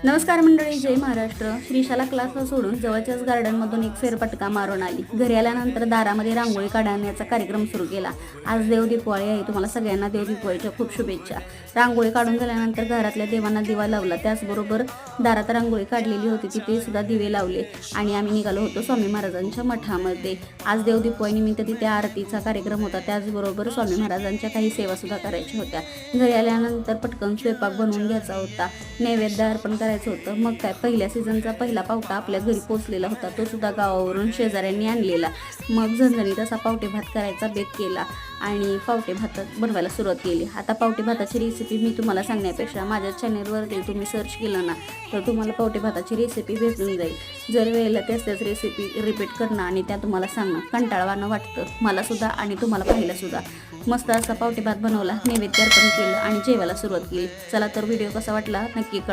नमस्कार मंडळी, जय महाराष्ट्र. श्रीशाला क्लास सोडून जवळच्याच गार्डनमधून एक फेरफटका मारून आली. घरी आल्यानंतर दारामध्ये रांगोळी काढण्याचा कार्यक्रम सुरू केला. आज देवदीपावली आहे. तुम्हाला सगळ्यांना देवदीपावलीच्या खूप शुभेच्छा. रांगोळी काढून झाल्यानंतर घरातल्या देवांना दिवा लावला. त्याचबरोबर दारात रांगोळी काढलेली होती तिथे सुद्धा दिवे लावले आणि आम्ही निघालो होतो स्वामी महाराजांच्या मठामध्ये. आज देवदीपावली निमित्त तिथे आरतीचा कार्यक्रम होता. त्याचबरोबर स्वामी महाराजांच्या काही सेवा सुद्धा करायच्या होत्या. घरी आल्यानंतर पटकन स्वयंपाक बनवून घ्यायचा होता. नैवेद्य अर्पण करायचं होतं. मग काय, पहिल्या सीझनचा पहिला पावटा आपल्या घरी पोचलेला होता. तो सुद्धा गावावरून शेजाऱ्यांनी आणलेला. मग झणझणीत असा पावटे भात करायचा बेत केला आणि पावटे भात बनवायला सुरुवात केली. आता पावटे भाताची रेसिपी मी तुम्हाला सांगण्यापेक्षा माझ्या चॅनेलवरती तुम्ही सर्च केलं ना तर तुम्हाला पावटे भाताची रेसिपी भेटून जाईल. जर वेळेला त्याच रेसिपी रिपीट करणं आणि त्या तुम्हाला सांगणं कंटाळवाणं वाटतं मला सुद्धा आणि तुम्हाला पाहायला सुद्धा. मस्त असा पावटे भात बनवला, नैवेद्य अर्पण केलं आणि जेवायला सुरुवात केली. चला तर व्हिडिओ कसा वाटला नक्की कळवा.